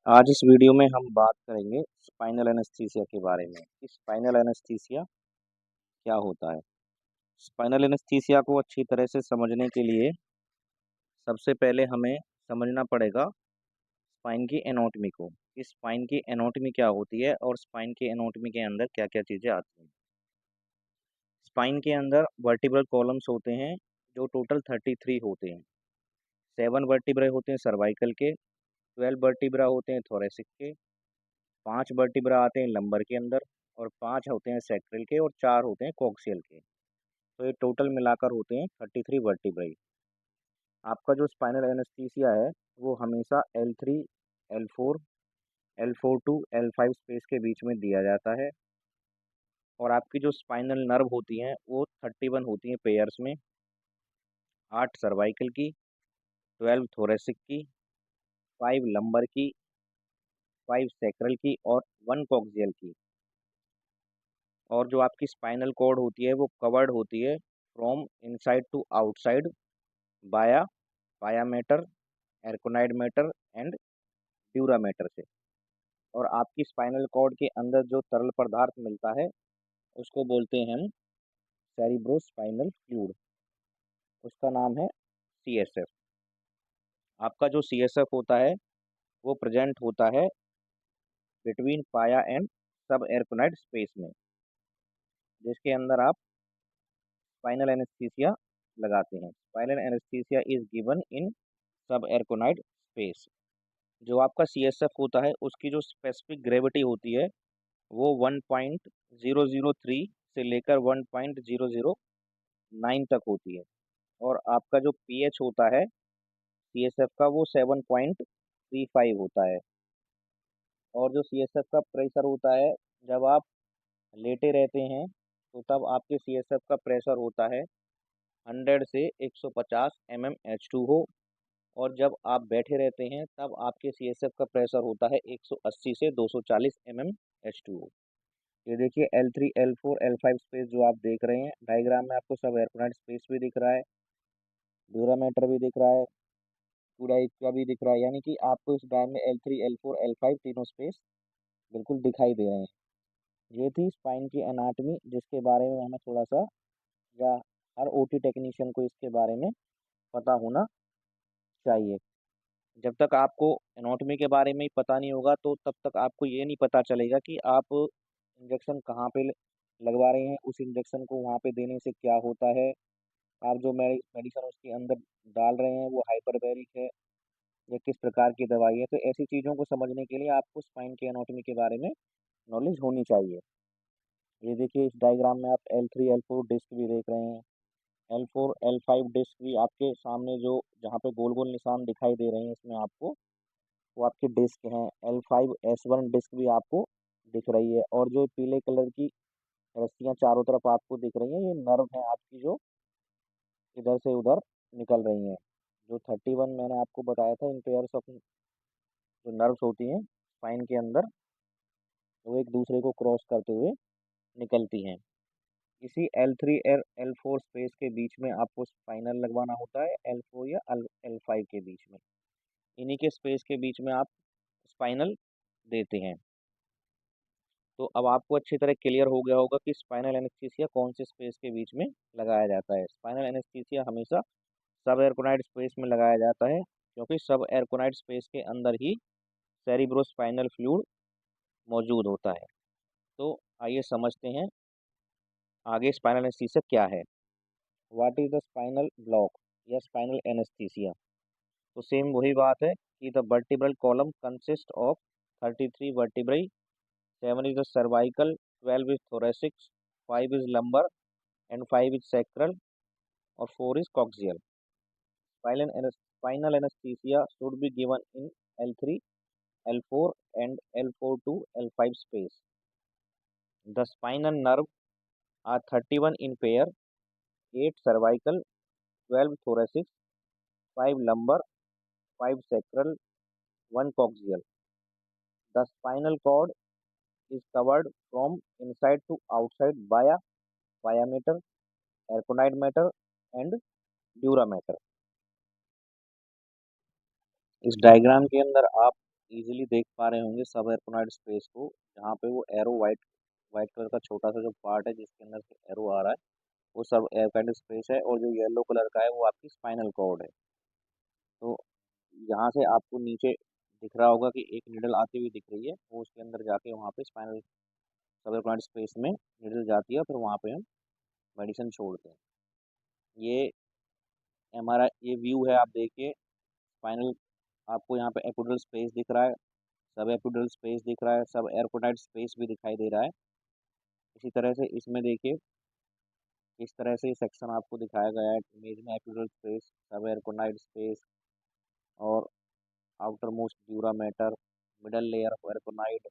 आज इस वीडियो में हम बात करेंगे स्पाइनल एनेस्थीसिया के बारे में कि स्पाइनल एनेस्थीसिया क्या होता है। स्पाइनल एनेस्थीसिया को अच्छी तरह से समझने के लिए सबसे पहले हमें समझना पड़ेगा स्पाइन की एनाटॉमी को कि स्पाइन की एनाटॉमी क्या होती है और स्पाइन की एनाटॉमी के अंदर क्या क्या चीज़ें आती हैं। स्पाइन के अंदर वर्टिब्रल कॉलम्स होते हैं जो टोटल 33 होते हैं। 7 वर्टिब्रे होते हैं सर्वाइकल के, 12 वर्टिब्रा होते हैं थोरेसिक के, 5 वर्टिब्रा आते हैं लंबर के अंदर और 5 होते हैं सैक्रल के और 4 होते हैं कोक्सियल के। तो ये टोटल मिलाकर होते हैं 33 वर्टिब्राई। आपका जो स्पाइनल एनेस्थीसिया है वो हमेशा L3, L4, L4 to L5 space के बीच में दिया जाता है। और आपकी जो स्पाइनल नर्व होती हैं वो 31 होती हैं पेयर्स में, 8 सर्वाइकल की, 12 थोरेसिक की, 5 लंबर की, 5 सैक्रल की और 1 कोक्सियल की। और जो आपकी स्पाइनल कॉर्ड होती है वो कवर्ड होती है from inside to outside via pia mater, arachnoid mater and dura mater से। और आपकी स्पाइनल कॉर्ड के अंदर जो तरल पदार्थ मिलता है उसको बोलते हैं हम सेरिब्रोस्पाइनल फ्लूइड। उसका नाम है CSF। आपका जो CSF होता है वो प्रेजेंट होता है बिटवीन पाया एंड सब एरकोनाइड स्पेस में, जिसके अंदर आप स्पाइनल एनेस्थीसिया लगाते हैं। Spinal anaesthesia is given in सब एरकोनाइड स्पेस। जो आपका CSF होता है उसकी जो स्पेसिफिक ग्रेविटी होती है वो 1.003 से लेकर 1.009 तक होती है। और आपका जो pH होता है CSF का वो 7.35 होता है। और जो CSF का प्रेशर होता है जब आप लेटे रहते हैं तो तब आपके CSF का प्रेशर होता है 100 से 150 mmHg। और जब आप बैठे रहते हैं तब आपके CSF का प्रेशर होता है 180 से 240 mmHg। ये देखिए L3, L4, L5 स्पेस जो आप देख रहे हैं डायग्राम में, आपको सब एरकोनाइट स्पेस भी दिख रहा है, ड्यूरामीटर भी दिख रहा है, पूरा का भी दिख रहा है, यानी कि आपको इस डायग्राम में L3, L4, L5 तीनों स्पेस बिल्कुल दिखाई दे रहे हैं। ये थी स्पाइन की एनाटॉमी, जिसके बारे में हमें थोड़ा सा, या हर OT टेक्नीशियन को इसके बारे में पता होना चाहिए। जब तक आपको एनाटॉमी के बारे में ही पता नहीं होगा तो तब तक आपको ये नहीं पता चलेगा कि आप इंजेक्शन कहाँ पे लगवा रहे हैं, उस इंजेक्शन को वहाँ पे देने से क्या होता है, आप जो मेडिसिन उसके अंदर डाल रहे हैं वो हाइपरबैरिक है या किस प्रकार की दवाई है। तो ऐसी चीज़ों को समझने के लिए आपको स्पाइन के एनाटॉमी के बारे में नॉलेज होनी चाहिए। ये देखिए इस डायग्राम में आप L3, L4 डिस्क भी देख रहे हैं, L4, L5 डिस्क भी आपके सामने जो जहाँ पे गोल गोल निशान दिखाई दे रहे हैं इसमें आपको, वो आपके डिस्क हैं। L5S1 डिस्क भी आपको दिख रही है। और जो पीले कलर की रस्सियाँ चारों तरफ आपको दिख रही हैं ये नर्व है आपकी, जो इधर से उधर निकल रही हैं। जो 31 मैंने आपको बताया था इन पेयर्स ऑफ जो नर्व्स होती हैं स्पाइन के अंदर, वो एक दूसरे को क्रॉस करते हुए निकलती हैं। इसी L3 और L4 स्पेस के बीच में आपको स्पाइनल लगवाना होता है, L4 या L5 के बीच में। इन्हीं के स्पेस के बीच में आप स्पाइनल देते हैं। तो अब आपको अच्छी तरह क्लियर हो गया होगा कि स्पाइनल एनेस्थीसिया कौन से स्पेस के बीच में लगाया जाता है। स्पाइनल एनेस्थीसिया हमेशा सब एरकोनाइड स्पेस में लगाया जाता है, क्योंकि सब एरकोनाइड स्पेस के अंदर ही सेरिब्रोस्पाइनल फ्लूइड मौजूद होता है। तो आइए समझते हैं आगे स्पाइनल एनेस्थीसिया क्या है। What is the spinal block या स्पाइनल एनेस्थीसिया। तो सेम वही बात है कि the vertebral column consist of 33 वर्टिब्राई, 7 is the cervical, 12 is thoracic, 5 is lumbar and 5 is sacral और 4 is coaxial. Spinal anesthesia should be given in L3, L4 and L4 to L5 space. The spinal nerve are 31 in pair, 8 cervical, 12 thoracic, 5 lumbar, 5 sacral, 1 coaxial. The spinal cord is covered from inside to outside via pia mater, arachnoid mater and dura mater. इस diagram के अंदर आप easily देख पा रहे होंगे सब एरोनाइड space को, जहाँ पे वो एरो वाइट वाइट कलर का छोटा सा जो पार्ट है जिसके अंदर से एरो आ रहा है, वो सब एरोनाइड स्पेस है। और जो येलो कलर का है वो आपकी स्पाइनल कॉर्ड है। तो यहाँ से आपको नीचे दिख रहा होगा कि एक निडल आती हुई दिख रही है, वो उसके अंदर जाके वहाँ पे स्पाइनल सब एरोनाइड स्पेस में निडल जाती है, फिर वहाँ पे हम मेडिसिन छोड़ते हैं। ये हमारा ये व्यू है, आप देखिए स्पाइनल, आपको यहाँ पे एपिडुरल स्पेस दिख रहा है, सब एपिडुरल स्पेस दिख रहा है, सब एरोनाइड स्पेस भी दिखाई दे रहा है। इसी तरह से इसमें देखिए इस तरह से सेक्शन आपको दिखाया गया है इमेज में, epidural space, subarachnoid space और outermost dura mater, middle layer of arachnoid,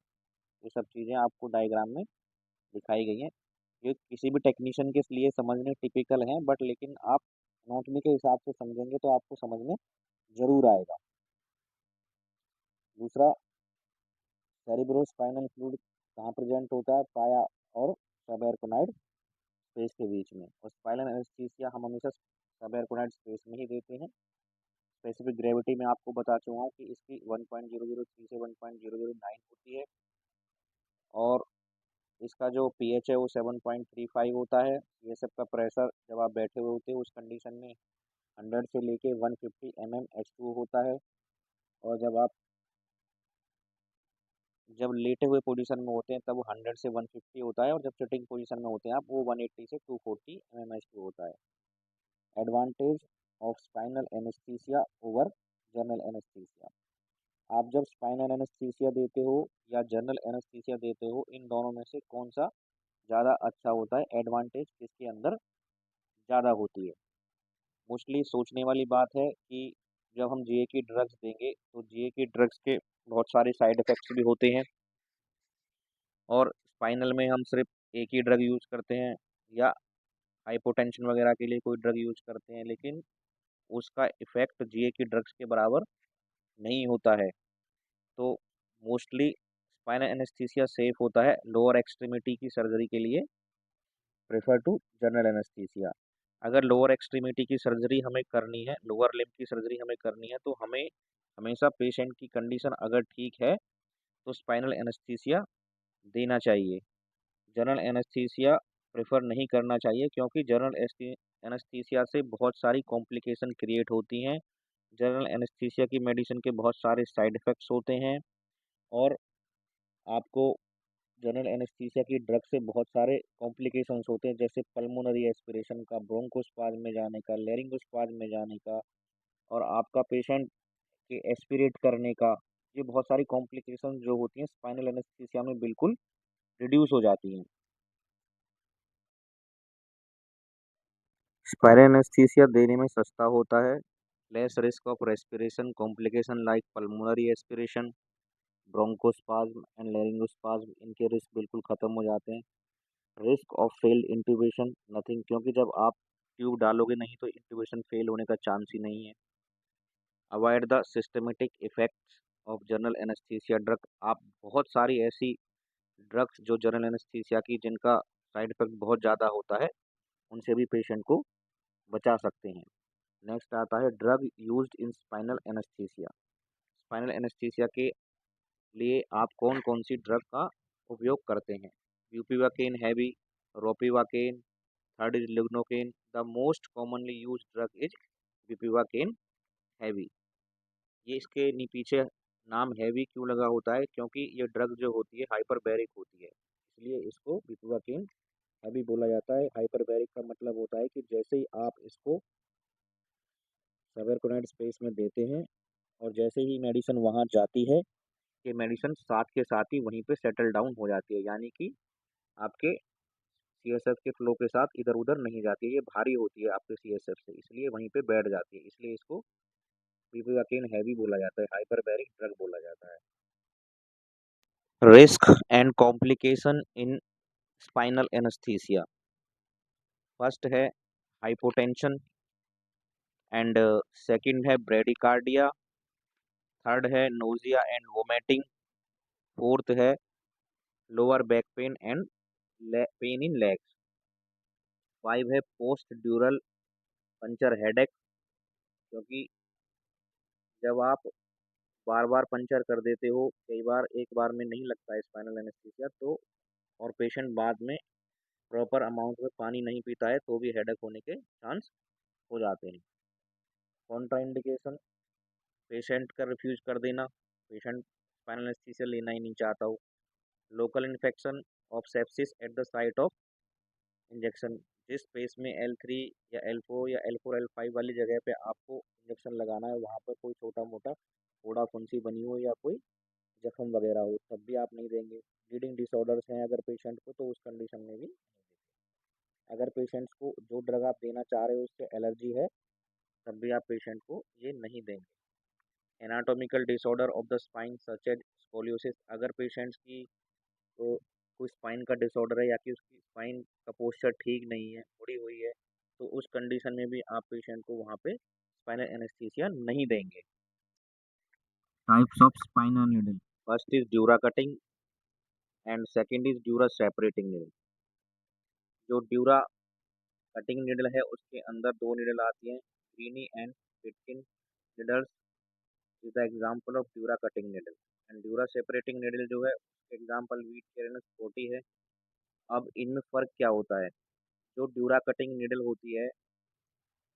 ये सब चीज़ें आपको डायग्राम में दिखाई गई हैं। ये किसी भी टेक्नीशियन के लिए समझने टिपिकल हैं, बट लेकिन आप एनाटॉमी के हिसाब से समझेंगे तो आपको समझ में जरूर आएगा। दूसरा, सेरिब्रोस्पाइनल फ्लूइड कहाँ प्रेजेंट होता है, पाया और सबएरकोनाइड स्पेस के बीच में। और स्पाइनल एनेस्थीसिया हम हमेशा सबएरकोनाइड स्पेस में ही देते हैं। स्पेसिफिक ग्रेविटी में आपको बता चुका हूँ कि इसकी 1.003 से 1.009 होती है। और इसका जो पीएच है वो 7.35 होता है। ये सब का प्रेशर जब आप बैठे हुए होते हैं उस कंडीशन में 100 से लेके 150 mmHg होता है। और जब लेटे हुए पोजीशन में होते हैं तब वो 100 से 150 होता है, और जब सिटिंग पोजीशन में होते हैं आप वो 180 से 240 mmHg होता है। Advantage of spinal anaesthesia over general anaesthesia. आप जब स्पाइनल एनेस्थीसिया देते हो या जनरल एनेस्थीसिया देते हो, इन दोनों में से कौन सा ज़्यादा अच्छा होता है, एडवांटेज किसके अंदर ज़्यादा होती है? मोस्टली सोचने वाली बात है कि जब हम जीए की ड्रग्स देंगे तो जीए की ड्रग्स के बहुत सारे साइड इफ़ेक्ट्स भी होते हैं, और स्पाइनल में हम सिर्फ एक ही ड्रग यूज़ करते हैं या हाइपोटेंशन वगैरह के लिए कोई ड्रग यूज़ करते हैं, लेकिन उसका इफ़ेक्ट जीए की ड्रग्स के बराबर नहीं होता है। तो मोस्टली स्पाइनल एनेस्थीसिया सेफ होता है लोअर एक्सट्रीमिटी की सर्जरी के लिए, प्रेफर टू जनरल एनेस्थीसिया। अगर लोअर एक्सट्रीमिटी की सर्जरी हमें करनी है, लोअर लिम्ब की सर्जरी हमें करनी है, तो हमें हमेशा पेशेंट की कंडीशन अगर ठीक है तो स्पाइनल एनेस्थीसिया देना चाहिए। जनरल एनेस्थीसिया प्रेफर नहीं करना चाहिए, क्योंकि जनरल एनेस्थीसिया से बहुत सारी कॉम्प्लिकेशन क्रिएट होती हैं। जनरल एनेस्थीसिया की मेडिसिन के बहुत सारे साइड इफ़ेक्ट्स होते हैं, और आपको जनरल एनेस्थीसिया की ड्रग से बहुत सारे कॉम्प्लिकेशंस होते हैं, जैसे पल्मोनरी एस्पिरेशन का, ब्रोंकोस्पाज्म में जाने का, लैरिंगोस्पाज्म में जाने का, और आपका पेशेंट के एस्पिरेट करने का। ये बहुत सारी कॉम्प्लिकेशंस जो होती हैं स्पाइनल एनेस्थीसिया में बिल्कुल रिड्यूस हो जाती हैं। स्पाइनल एनेस्थीसिया देने में सस्ता होता है, less risk of respiration complication like pulmonary aspiration, bronchospasm and laryngospasm, इनके रिस्क बिल्कुल ख़त्म हो जाते हैं। Risk of failed intubation nothing, क्योंकि जब आप ट्यूब डालोगे नहीं तो इंट्यूबेशन फेल होने का चांस ही नहीं है। Avoid the systematic effects of general anaesthesia drug. आप बहुत सारी ऐसी ड्रग्स जो जनरल एनेस्थीसिया की जिनका साइड इफेक्ट बहुत ज़्यादा होता है, उनसे भी पेशेंट को बचा सकते हैं। नेक्स्ट आता है drug used in spinal anaesthesia. Spinal anaesthesia के लिए आप कौन कौन सी ड्रग का उपयोग करते हैं? Bupivacaine heavy, ropivacaine, third is lignocaine. The most commonly use drug is bupivacaine heavy. ये इसके पीछे नाम हैवी क्यों लगा होता है, क्योंकि ये ड्रग जो होती है हाइपरबैरिक होती है, इसलिए इसको ब्यूपीवाकेन हैवी बोला जाता है। हाइपरबैरिक का मतलब होता है कि जैसे ही आप इसको सबएरकोनाइड स्पेस में देते हैं और जैसे ही मेडिसिन वहाँ जाती है, ये मेडिसिन साथ के साथ ही वहीं पे सेटल डाउन हो जाती है, यानी कि आपके सीएसएफ के फ्लो के साथ इधर उधर नहीं जाती है, ये भारी होती है आपके सीएसएफ से, इसलिए वहीं पे बैठ जाती है, इसलिए इसको प्रीवियाकेन हैवी बोला जाता है, हाइपरबैरिक ड्रग बोला जाता है। Risk and complication in spinal anaesthesia. First है हाइपोटेंशन, एंड सेकंड है ब्रेडिकार्डिया, थर्ड है नोजिया एंड वोमिटिंग, फोर्थ है lower back pain and pain in legs, five है पोस्ट ड्यूरल पंचर हेडेक, क्योंकि जब आप बार बार पंचर कर देते हो, कई बार एक बार में नहीं लगता है स्पाइनल एनेस्थीसिया, तो और पेशेंट बाद में प्रॉपर अमाउंट में पानी नहीं पीता है तो भी हेडेक होने के चांस हो जाते हैं। कॉन्ट्राइंडिकेशन, पेशेंट का रिफ्यूज कर देना, पेशेंट स्पाइनल एनेस्थीसिया लेना ही नहीं चाहता हो। Local infection of sepsis at the site of injection, जिस स्पेस में L3 या L4 या L4 L5 वाली जगह पे आपको इंजेक्शन लगाना है वहाँ पर कोई छोटा मोटा फोड़ा फुंसी बनी हो या कोई जख्म वगैरह हो तब भी आप नहीं देंगे। ब्लीडिंग डिसऑर्डर्स हैं अगर पेशेंट को तो उस कंडीशन में भी नहीं देंगे। अगर पेशेंट्स को जो ड्रग आप देना चाह रहे हो उससे एलर्जी है तब भी आप पेशेंट को ये नहीं देंगे। Anatomical disorder of the spine such as scoliosis, अगर पेशेंट्स की तो कोई स्पाइन का डिसऑर्डर है या कि उसकी स्पाइन का पोस्चर ठीक नहीं है, मुड़ी हुई है, तो उस कंडीशन में भी आप पेशेंट को वहाँ पे स्पाइनल एनेस्थीसिया नहीं देंगे। Types of spinal needle, first is dura cutting and second is dura separating needle. जो ड्यूरा कटिंग नीडल है उसके अंदर दो नीडल आती हैं, Greene and Pitkin needles is the example of dura cutting needle. And dura separating needle जो है example wheat केरेनस 40 है। अब इनमें फर्क क्या होता है? जो ड्यूरा कटिंग नीडल होती है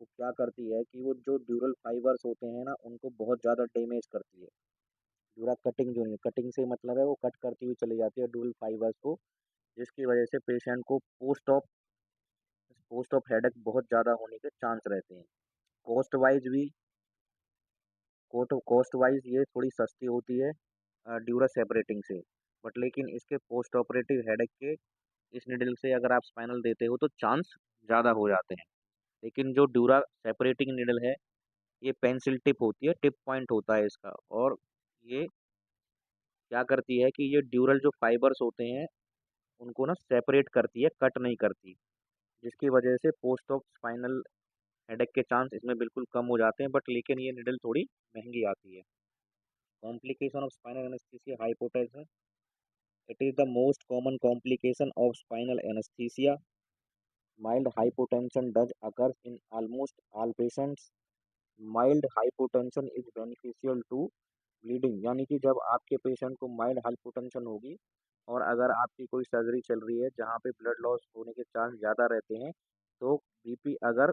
वो क्या करती है कि वो जो ड्यूरल फाइबर्स होते हैं ना उनको बहुत ज़्यादा डैमेज करती है। ड्यूरा कटिंग जो है, कटिंग से मतलब है वो कट करती हुई चली जाती है ड्यूरल फाइबर्स को, जिसकी वजह से पेशेंट को पोस्ट ऑफ हेडेक बहुत ज़्यादा होने के चांस रहते हैं। कॉस्ट वाइज भी कॉस्ट वाइज ये थोड़ी सस्ती होती है ड्यूरा सेपरेटिंग से, बट लेकिन इसके पोस्ट ऑपरेटिव हेडेक के इस निडल से अगर आप स्पाइनल देते हो तो चांस ज़्यादा हो जाते हैं। लेकिन जो ड्यूरा सेपरेटिंग निडल है ये पेंसिल टिप होती है, टिप पॉइंट होता है इसका, और ये क्या करती है कि ये ड्यूरल जो फाइबर्स होते हैं उनको ना सेपरेट करती है, कट नहीं करती, जिसकी वजह से पोस्ट ऑफ स्पाइनल हेडेक के चांस इसमें बिल्कुल कम हो जाते हैं, बट लेकिन ये निडल थोड़ी महंगी आती है। Complication of spinal anaesthesia, hypotension, it is the most common complication of spinal anaesthesia. Mild hypotension does occurs in almost all patients. Mild hypotension is beneficial to bleeding, यानी कि जब आपके पेशेंट को माइल्ड हाइपोटेंशन होगी और अगर आपकी कोई सर्जरी चल रही है जहाँ पे ब्लड लॉस होने के चांस ज़्यादा रहते हैं, तो बीपी अगर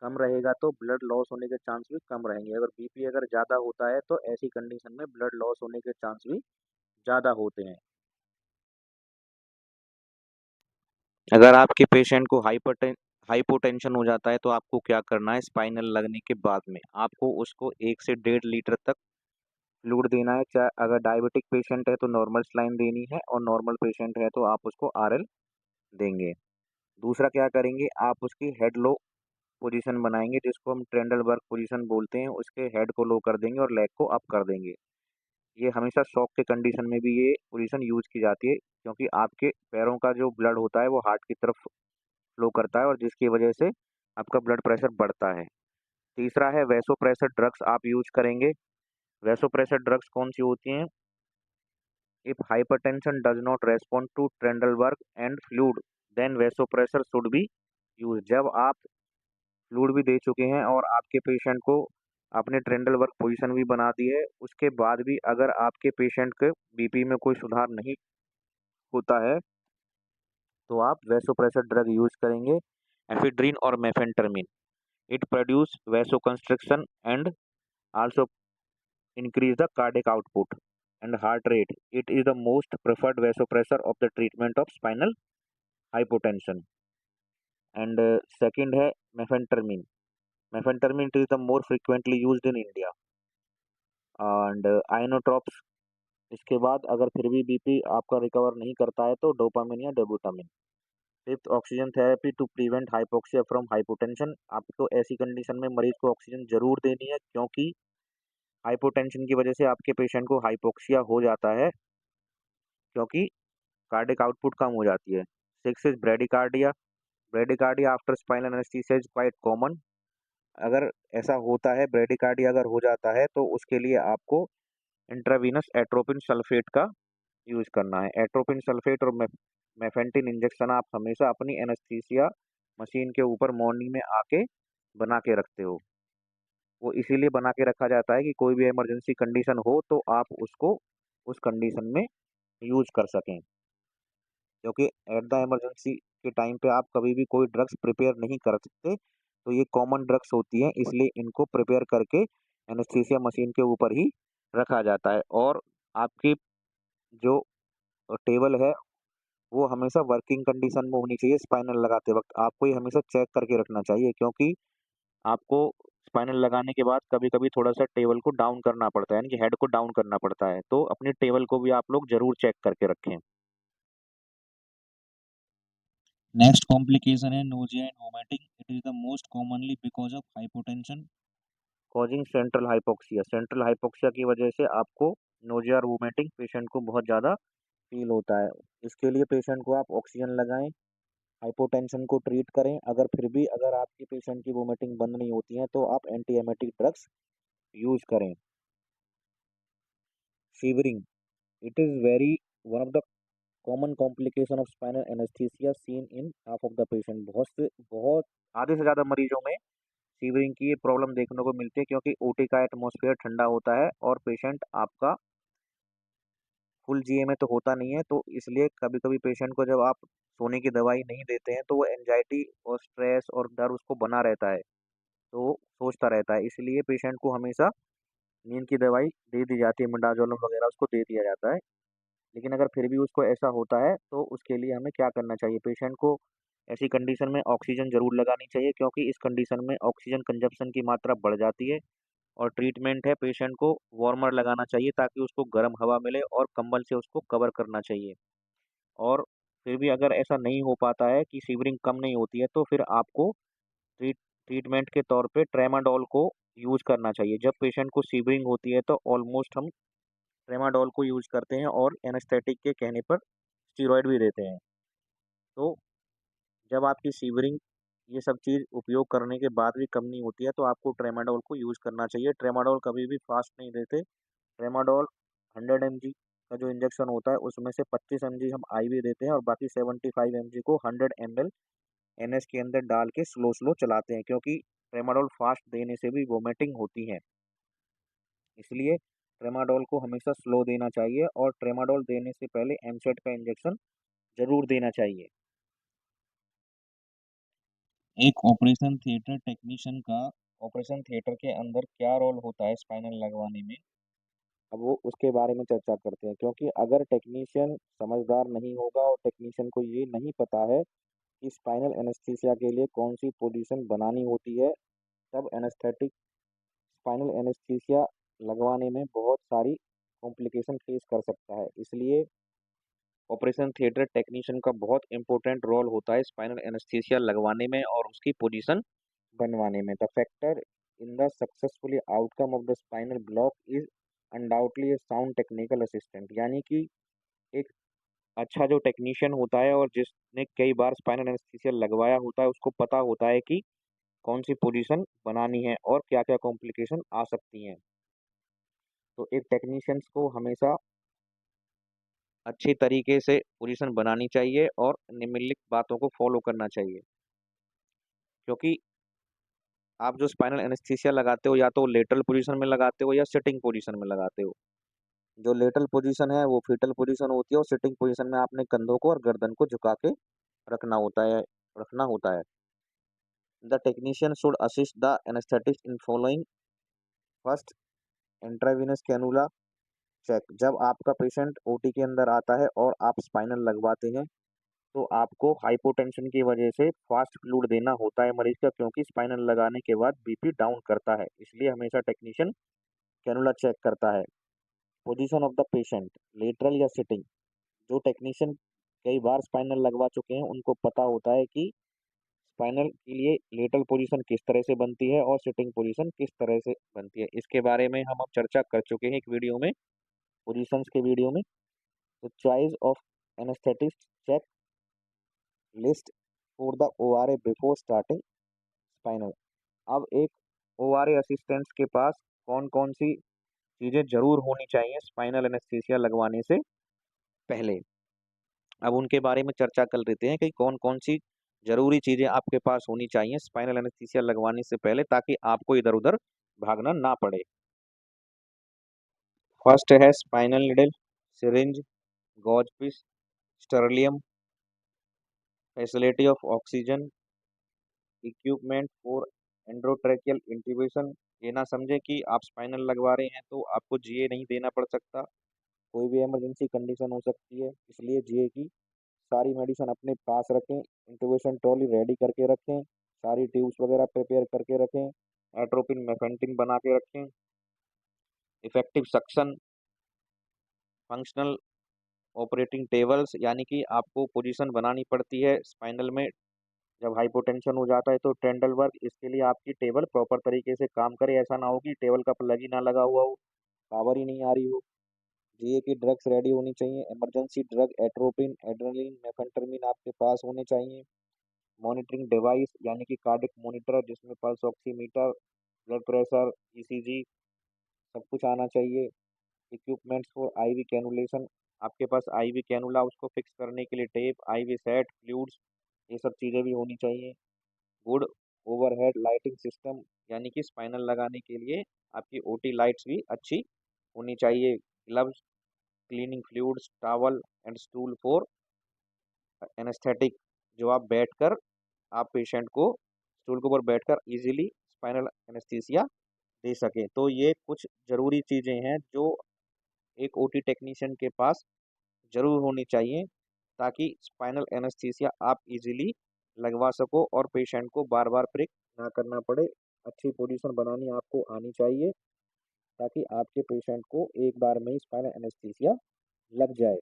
कम रहेगा तो ब्लड लॉस होने के चांस भी कम रहेंगे। अगर बीपी अगर ज़्यादा होता है तो ऐसी कंडीशन में ब्लड लॉस होने के चांस भी ज़्यादा होते हैं। अगर आपके पेशेंट को हाइपोटेंशन हो जाता है तो आपको क्या करना है? स्पाइनल लगने के बाद में आपको उसको 1 से 1.5 लीटर तक फ्लूइड देना है। चाहे अगर डायबिटिक पेशेंट है तो नॉर्मल सलाइन देनी है, और नॉर्मल पेशेंट है तो आप उसको आरएल देंगे। दूसरा क्या करेंगे, आप उसकी हेड लो पोजीशन बनाएंगे, जिसको हम ट्रेंडलबर्ग पोजीशन बोलते हैं, उसके हेड को लो कर देंगे और लेग को अप कर देंगे। ये हमेशा शॉक के कंडीशन में भी ये पोजीशन यूज की जाती है, क्योंकि आपके पैरों का जो ब्लड होता है वो हार्ट की तरफ फ्लो करता है और जिसकी वजह से आपका ब्लड प्रेशर बढ़ता है। तीसरा है वैसोप्रेसर ड्रग्स आप यूज करेंगे। वैसोप्रेसर ड्रग्स कौन सी होती हैं? If hypertension does not respond to Trendelenburg and fluid, then vasopressor should be used। जब आप फ्लूइड भी दे चुके हैं और आपके पेशेंट को आपने ट्रेंडलबर्ग पोजीशन भी बना दी है, उसके बाद भी अगर आपके पेशेंट के बीपी में कोई सुधार नहीं होता है तो आप वैसोप्रेसर ड्रग यूज करेंगे, एफिड्रिन और mephentermine. It produce vasoconstriction and also increase the cardiac output and heart rate. It is the most preferred vasopressor of the treatment of spinal hypotension. And second है मेफेंटरमिन। मेफेंटरमिन is the more frequently used in India. And आइनोट्रॉप्स। इसके बाद अगर फिर भी BP आपका recover नहीं करता है तो डोपामिन या dobutamine. Fifth, oxygen therapy to prevent hypoxia from hypotension. आपको ऐसी कंडीशन में मरीज को ऑक्सीजन जरूर देनी है, क्योंकि हाइपोटेंशन की वजह से आपके पेशेंट को हाइपोक्सिया हो जाता है, क्योंकि कार्डिक आउटपुट कम हो जाती है। Six is bradycardia. Bradycardia after spinal anaesthesia is quite common. अगर ऐसा होता है, ब्रेडिकार्डिया अगर हो जाता है तो उसके लिए आपको इंट्रावीनस एट्रोपिन सल्फेट का यूज करना है। एट्रोपिन सल्फेट और मेफेंटिन इंजेक्शन आप हमेशा अपनी एनेस्थीसिया मशीन के ऊपर मॉर्निंग में आके बना के रखते हो। वो इसीलिए बना के रखा जाता है कि कोई भी इमरजेंसी कंडीशन हो तो आप उसको उस कंडीशन में यूज कर सकें। क्योंकि एट द इमरजेंसी के टाइम पे आप कभी भी कोई ड्रग्स प्रिपेयर नहीं कर सकते, तो ये कॉमन ड्रग्स होती हैं, इसलिए इनको प्रिपेयर करके एनेस्थीसिया मशीन के ऊपर ही रखा जाता है। और आपकी जो टेबल है वो हमेशा वर्किंग कंडीशन में होनी चाहिए। स्पाइनल लगाते वक्त आपको ये हमेशा चेक करके रखना चाहिए, क्योंकि आपको स्पाइनल लगाने के बाद कभी कभी थोड़ा सा टेबल को डाउन करना पड़ता है, यानी कि हेड को डाउन करना पड़ता है, तो अपनी टेबल को भी आप लोग जरूर चेक करके रखें। नेक्स्ट कॉम्प्लिकेशन है nausea and vomiting. It is the most commonly because of hypotension. Causing central hypoxia, central hypoxia की वजह से आपको नोजिया और वोमिटिंग पेशेंट को बहुत ज़्यादा फील होता है। इसके लिए पेशेंट को आप ऑक्सीजन लगाएं, हाइपोटेंशन को ट्रीट करें। अगर फिर भी अगर आपकी पेशेंट की वोमिटिंग बंद नहीं होती है तो आप एंटी एमेटिक ड्रग्स यूज करें। Fevering, it is very one of the common complication of spinal anaesthesia seen in half of the patient. बहुत आधे से ज़्यादा मरीजों में फीवरिंग की ये प्रॉब्लम देखने को मिलती है, क्योंकि ओटी का एटमॉस्फेयर ठंडा होता है और पेशेंट आपका फुल जीए में तो होता नहीं है, तो इसलिए कभी कभी पेशेंट को जब आप सोने की दवाई नहीं देते हैं तो वो एंजाइटी और स्ट्रेस और डर उसको बना रहता है, तो वो सोचता रहता है। इसलिए पेशेंट को हमेशा नींद की दवाई दे दी जाती है, मिडाजोलम वगैरह उसको दे दिया जाता है। लेकिन अगर फिर भी उसको ऐसा होता है तो उसके लिए हमें क्या करना चाहिए, पेशेंट को ऐसी कंडीशन में ऑक्सीजन जरूर लगानी चाहिए, क्योंकि इस कंडीशन में ऑक्सीजन कंजप्शन की मात्रा बढ़ जाती है। और ट्रीटमेंट है, पेशेंट को वार्मर लगाना चाहिए ताकि उसको गर्म हवा मिले और कंबल से उसको कवर करना चाहिए। और फिर भी अगर ऐसा नहीं हो पाता है कि सीवरिंग कम नहीं होती है तो फिर आपको ट्रीटमेंट के तौर पे ट्रेमाडोल को यूज करना चाहिए। जब पेशेंट को सीवरिंग होती है तो ऑलमोस्ट हम ट्रेमाडोल को यूज करते हैं और एनेस्थेटिक के कहने पर स्टीरॉयड भी देते हैं। तो जब आपकी सीवरिंग ये सब चीज़ उपयोग करने के बाद भी कम नहीं होती है तो आपको ट्रेमाडोल को यूज करना चाहिए। ट्रेमाडोल कभी भी फास्ट नहीं देते। ट्रेमाडोल 100 mg का जो इंजेक्शन होता है उसमें से 25 mg हम आईवी देते हैं और बाकी 75 mg को 100 ml एनएस के अंदर डाल के स्लो स्लो चलाते हैं, क्योंकि ट्रेमाडोल फास्ट देने से भी वोमिटिंग होती है। इसलिए ट्रेमाडोल को हमेशा स्लो देना चाहिए और ट्रेमाडोल देने से पहले एमसेट का इंजेक्शन जरूर देना चाहिए। एक ऑपरेशन थिएटर टेक्नीशियन का ऑपरेशन थिएटर के अंदर क्या रोल होता है स्पाइनल लगवाने में, अब वो उसके बारे में चर्चा करते हैं। क्योंकि अगर टेक्नीशियन समझदार नहीं होगा और टेक्नीशियन को ये नहीं पता है कि स्पाइनल एनेस्थीसिया के लिए कौन सी पोजीशन बनानी होती है, तब एनेस्थेटिक स्पाइनल एनेस्थीसिया लगवाने में बहुत सारी कॉम्प्लिकेशन फेस कर सकता है। इसलिए ऑपरेशन थिएटर टेक्नीशियन का बहुत इंपॉर्टेंट रोल होता है स्पाइनल एनेस्थीसिया लगवाने में और उसकी पोजीशन बनवाने में। The factor in the successfully outcome of the spinal block is undoubtedly A sound technical assistant, यानी कि एक अच्छा जो टेक्नीशियन होता है और जिसने कई बार स्पाइनल एनेस्थीसिया लगवाया होता है उसको पता होता है कि कौन सी पोजीशन बनानी है और क्या क्या कॉम्प्लिकेशन आ सकती हैं। तो एक टेक्नीशियंस को हमेशा अच्छी तरीके से पोजीशन बनानी चाहिए और निम्नलिखित बातों को फॉलो करना चाहिए। क्योंकि आप जो स्पाइनल एनेस्थीसिया लगाते हो या तो लेटरल पोजीशन में लगाते हो या सिटिंग पोजीशन में लगाते हो। जो लेटरल पोजीशन है वो फीटल पोजीशन होती है और सिटिंग पोजीशन में आपने कंधों को और गर्दन को झुका के रखना होता है। The technician should assist the anaesthetist in following: first, intravenous cannula check. जब आपका पेशेंट ओटी के अंदर आता है और आप स्पाइनल लगवाते हैं तो आपको हाइपोटेंशन की वजह से फास्ट फ्लूइड देना होता है मरीज का, क्योंकि स्पाइनल लगाने के बाद बीपी डाउन करता है। इसलिए हमेशा टेक्नीशियन कैनुला चेक करता है। Position of the patient, lateral या सिटिंग। जो टेक्नीशियन कई बार स्पाइनल लगवा चुके हैं उनको पता होता है कि स्पाइनल के लिए लेटरल पोजीशन किस तरह से बनती है और सिटिंग पोजीशन किस तरह से बनती है। इसके बारे में हम अब चर्चा कर चुके हैं एक वीडियो में, पोजीशंस के वीडियो में। तो choice of anaesthetist checklist for the ORA before starting spinal. अब एक ओआरए असिस्टेंट्स के पास कौन कौन सी चीज़ें जरूर होनी चाहिए स्पाइनल एनेस्थीसिया लगवाने से पहले, अब उनके बारे में चर्चा कर लेते हैं कि कौन कौन सी जरूरी चीज़ें आपके पास होनी चाहिए स्पाइनल एनेस्थीसिया लगवाने से पहले, ताकि आपको इधर उधर भागना ना पड़े। फर्स्ट है spinal needle, syringe, gauze piece, Sterillium, facility of oxygen, equipment for endotracheal intubation. ये ना समझे कि आप स्पाइनल लगवा रहे हैं तो आपको जीए नहीं देना पड़ सकता, कोई भी इमरजेंसी कंडीशन हो सकती है, इसलिए जीए की सारी मेडिसिन अपने पास रखें, इंट्यूबेशन ट्रॉली रेडी करके रखें, सारी ट्यूब्स वगैरह प्रिपेयर करके रखें, एट्रोपिन मेफेंटिन बना के रखें, effective suction, functional operating tables, यानी कि आपको पोजीशन बनानी पड़ती है स्पाइनल में जब हाइपोटेंशन हो जाता है तो टेंडल वर्क, इसके लिए आपकी टेबल प्रॉपर तरीके से काम करे, ऐसा ना हो कि टेबल का प्लग ही ना लगा हुआ हो, पावर ही नहीं आ रही हो। जीए की ड्रग्स रेडी होनी चाहिए, इमरजेंसी ड्रग एट्रोपिन, एड्रेनलिन, मेफेंटरमिन आपके पास होने चाहिए। मॉनिटरिंग डिवाइस यानी कि कार्डिक मॉनिटर जिसमें pulse oximeter, blood pressure, ECG सब कुछ आना चाहिए। इक्विपमेंट्स फॉर आईवी कैनुलेशन, आपके पास आईवी कैनुला उसको फिक्स करने के लिए टेप, आईवी सेट, फ्लूइड्स, ये सब चीज़ें भी होनी चाहिए। गुड ओवरहेड लाइटिंग सिस्टम, यानी कि स्पाइनल लगाने के लिए आपकी ओटी लाइट्स भी अच्छी होनी चाहिए। Gloves, cleaning fluids, towel and stool for anaesthetic, जो आप बैठकर आप पेशेंट को स्टूल के ऊपर बैठकर इजीली स्पाइनल एनेस्थीसिया दे सकें। तो ये कुछ ज़रूरी चीज़ें हैं जो एक ओटी टेक्नीशियन के पास ज़रूर होनी चाहिए ताकि स्पाइनल एनेस्थीसिया आप इजीली लगवा सको और पेशेंट को बार बार प्रिक ना करना पड़े। अच्छी पोजीशन बनानी आपको आनी चाहिए ताकि आपके पेशेंट को एक बार में ही स्पाइनल एनेस्थीसिया लग जाए।